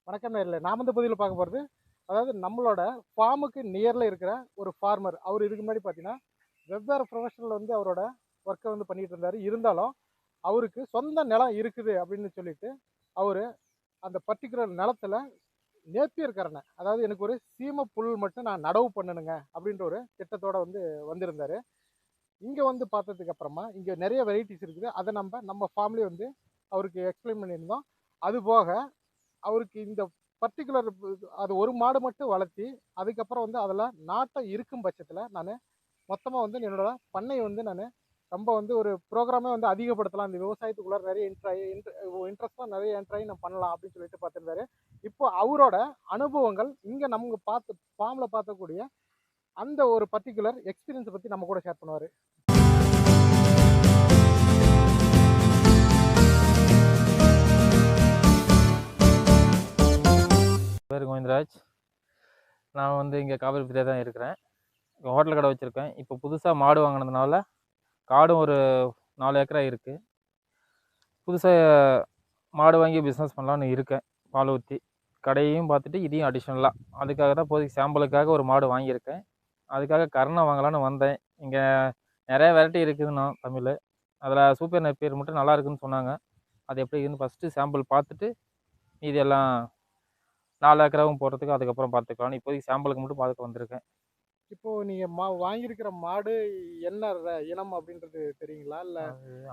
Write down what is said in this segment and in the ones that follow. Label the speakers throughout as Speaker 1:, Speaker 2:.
Speaker 1: வணக்கம் நேயர்களே. நாம இந்த பதிவில் பார்க்க போகிறது, அதாவது நம்மளோட ஃபார்முக்கு நியரில் இருக்கிற ஒரு ஃபார்மர். அவர் இதுக்கு முன்னாடி பார்த்தீங்கன்னா வெவ்வேறு ப்ரொஃபஷனில் வந்து அவரோட ஒர்க்கை வந்து பண்ணிட்டு இருந்தார். இருந்தாலும் அவருக்கு சொந்த நிலம் இருக்குது அப்படின்னு சொல்லிட்டு அவர் அந்த பர்டிகுலர் நிலத்துல நேப்பியர் கரணை, அதாவது எனக்கு ஒரு சீம புல் மட்டும் நான் நடவு பண்ணணுங்க அப்படின்ற ஒரு திட்டத்தோட வந்து வந்திருந்தார். இங்கே வந்து பார்த்ததுக்கு அப்புறமா இங்கே நிறைய வெரைட்டிஸ் இருக்குது. அதை நம்ம ஃபார்ம்லேயே வந்து அவருக்கு எக்ஸ்பிளைன் பண்ணியிருந்தோம். அது போக அவருக்கு இந்த பர்ட்டிகுலர் அது ஒரு மாடு மட்டும் வளர்த்தி, அதுக்கப்புறம் வந்து அதில் நாட்டம் இருக்கும் பட்சத்தில் நான் மொத்தமாக வந்து என்னோட பண்ணையை வந்து நான் ரொம்ப வந்து ஒரு ப்ரோக்ராமே வந்து அதிகப்படுத்தலாம். இந்த விவசாயத்துக்குள்ளார நிறைய இன்ட்ரெஸ்ட்லாம் நிறைய என்ட்ராகி நம்ம பண்ணலாம் அப்படின்னு சொல்லிட்டு பார்த்துருந்தாரு. இப்போ அவரோட அனுபவங்கள் இங்கே நம்ம ஃபார்மில் பார்த்தக்கூடிய அந்த ஒரு பர்ட்டிகுலர் எக்ஸ்பீரியன்ஸை பற்றி நம்ம கூட ஷேர் பண்ணுவார்.
Speaker 2: பேர் கோவிந்தராஜ். நான் வந்து இங்கே காவிரிபுரத்தில் தான் இருக்கிறேன். ஹோட்டல் கடை வச்சுருக்கேன். இப்போ புதுசாக மாடு வாங்கினதுனால காடும் ஒரு 4 ஏக்கரா இருக்குது. புதுசாக மாடு வாங்கி பிஸ்னஸ் பண்ணலான்னு இருக்கேன். பால் ஊற்றி கடையையும் பார்த்துட்டு இதையும் அடிஷ்னலாக அதுக்காக தான் இப்போதைக்கு சாம்பிளுக்காக ஒரு மாடு வாங்கியிருக்கேன். அதுக்காக கரணை வாங்கலான்னு வந்தேன். இங்கே நிறைய வெரைட்டி இருக்குதுண்ணா தமிழ். அதில் சூப்பர் நெப்பியர் மட்டும் நல்லா இருக்குதுன்னு சொன்னாங்க. அது எப்படி இருக்குன்னு ஃபஸ்ட்டு சாம்பிள் பார்த்துட்டு இது எல்லாம் 4 ஏக்கராவும் போடுறதுக்கு அதுக்கப்புறம் பார்த்துக்கலாம். இப்போதைக்கு சாம்பிளுக்கு மட்டும் பார்க்க வந்திருக்கேன்.
Speaker 1: இப்போ நீங்க வாங்கியிருக்கிற மாடு என்ன இனம் அப்படின்றது தெரியுங்களா? இல்ல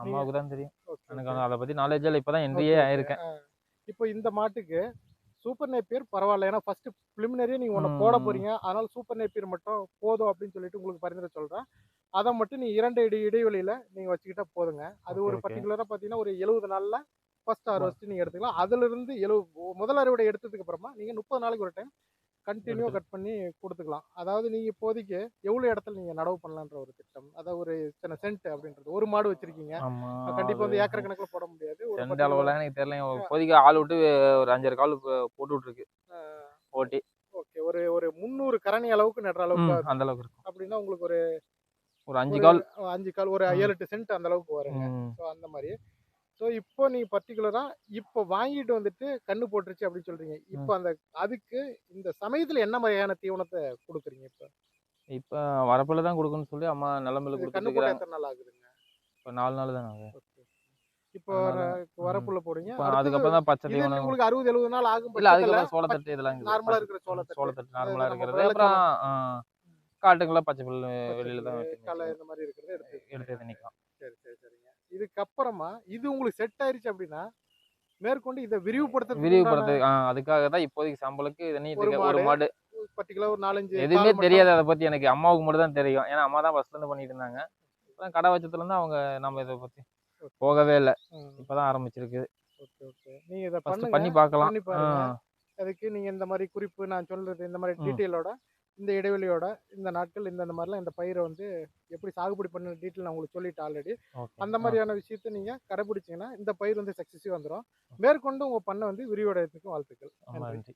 Speaker 2: அம்மாவுக்கு தான் தெரியும்.
Speaker 1: ஓகே,
Speaker 2: எனக்கு அதை பற்றி நாலேஜ் இல்லை. இப்போ தான் என்ட்ரியே ஆயிருக்கேன்.
Speaker 1: இப்போ இந்த மாட்டுக்கு சூப்பர் நேப்பியர் பரவாயில்ல. ஏன்னா ஃபர்ஸ்ட் ப்ரிலிமினரியா நீங்க ஒன்று போட போறீங்க. அதனால சூப்பர் நேப்பியர் மட்டும் போதும் அப்படின்னு சொல்லிட்டு உங்களுக்கு பரிந்துரை சொல்றேன். அதை மட்டும் நீ 2 இடைவெளியில நீங்க வச்சுக்கிட்டா போதுங்க. அது ஒரு பர்டிகுலரா பார்த்தீங்கன்னா ஒரு 70 நாள்ல ஃபர்ஸ்ட் ஹார்வெஸ்ட் நீங்க எடுத்துக்கலாம். அதுல இருந்து முதல் அறுவடை எடுத்ததுக்கு அப்புறமா நீங்க 30 நாளைக்கு ஒரு டைம் கண்டினியூ கட் பண்ணி கொடுத்துக்கலாம். அதாவது நீங்க இப்போதைக்கு எவ்வளவு இடத்துல நீங்க நடவு பண்ணலான்ற ஒரு திட்டம், அதாவது ஒரு இத்தனை சென்ட் அப்படின்றது ஒரு மாடு வச்சிருக்கீங்க. கண்டிப்பா வந்து ஏக்கர் கணக்குல போட முடியாது.
Speaker 2: சென்ட் அளவுலாம் எனக்கு தெரியல. இப்போதைக்கு ஆள் விட்டு ஒரு 5 கால் போட்டு விட்டுருக்கு ஓட்டி.
Speaker 1: ஓகே, ஒரு 300 கரணி அளவுக்கு நடுற அளவுக்கு
Speaker 2: அந்த அளவுக்கு இருக்கும்.
Speaker 1: அப்படின்னா உங்களுக்கு ஒரு
Speaker 2: 5 கால்
Speaker 1: ஒரு 7-8 சென்ட் அந்த அளவுக்கு வருங்க. ஸோ அந்த மாதிரி. ஸோ இப்போ நீங்க பர்டிகுலரா இப்போ வாங்கிட்டு வந்துட்டு கண்ணு போட்டுருச்சு அப்படின்னு சொல்றீங்க. இப்போ அதுக்கு இந்த சமயத்துல என்ன மாதிரியான தீவனத்தை கொடுக்குறீங்க?
Speaker 2: இப்போ வரப்பில் தான் கொடுக்கணும்னு சொல்லி அம்மா நிலமையில
Speaker 1: கண்ணு போட்டு எத்தனை நாள் ஆகுதுங்க?
Speaker 2: இப்போ 4 நாள் தான் ஆகுது.
Speaker 1: இப்போ வரப்புல போடுங்க.
Speaker 2: அதுக்கப்புறம் தான் பச்சை தீவனம்.
Speaker 1: உங்களுக்கு 60-70 நாள் ஆகும்.
Speaker 2: இல்ல அதுக்கப்புறம் சோளத்தட்டு இதெல்லாம்
Speaker 1: நார்மலா இருக்கிற
Speaker 2: சோளத்தட்டு நார்மலா இருக்கிறது. அப்புறம் காட்டுங்களா பச்சை புல் வெளியில தான்
Speaker 1: இந்த மாதிரி இருக்கிறது
Speaker 2: எடுத்து நிற்கும்.
Speaker 1: சரிங்க. இதுக்கப்புறமா இது உங்களுக்கு செட் ஆயிருச்சு அப்படின்னா மேற்கொண்டு இதை விரிவுபடுத்த
Speaker 2: அதுக்காக தான் இப்போதைக்கு சாம்பலுக்கு ஒரு மாடு
Speaker 1: பர்டிகுலர் ஒரு 4-5
Speaker 2: எதுவுமே தெரியாது. அதை பத்தி எனக்கு அம்மாவுக்கு மட்டும் தான் தெரியும். ஏன்னா அம்மா தான் ஃபர்ஸ்ட்ல இருந்து பண்ணிட்டு இருந்தாங்க. கடை வச்சதுல இருந்து அவங்க நம்ம இதை பத்தி போகவே இல்லை. இப்பதான் ஆரம்பிச்சிருக்கு.
Speaker 1: நீங்க இதை
Speaker 2: பண்ணி பார்க்கலாம்.
Speaker 1: அதுக்கு நீங்க இந்த மாதிரி குறிப்பு நான் சொல்றது இந்த மாதிரி டீட்டெயிலோட இந்த இடைவெளியோட இந்த நாட்கள் இந்த மாதிரிலாம் இந்த பயிரை வந்து எப்படி சாகுபடி பண்ண டீட்டெயில் நான் உங்களுக்கு சொல்லிட்டேன் ஆல்ரெடி. அந்த மாதிரியான விஷயத்தை நீங்க கடைபிடிச்சீங்கன்னா இந்த பயிர் வந்து சக்சஸிவ் வந்துடும். மேற்கொண்டு உங்க பண்ணை வந்து விரிவடைறதுக்கு வாழ்த்துக்கள். நன்றி.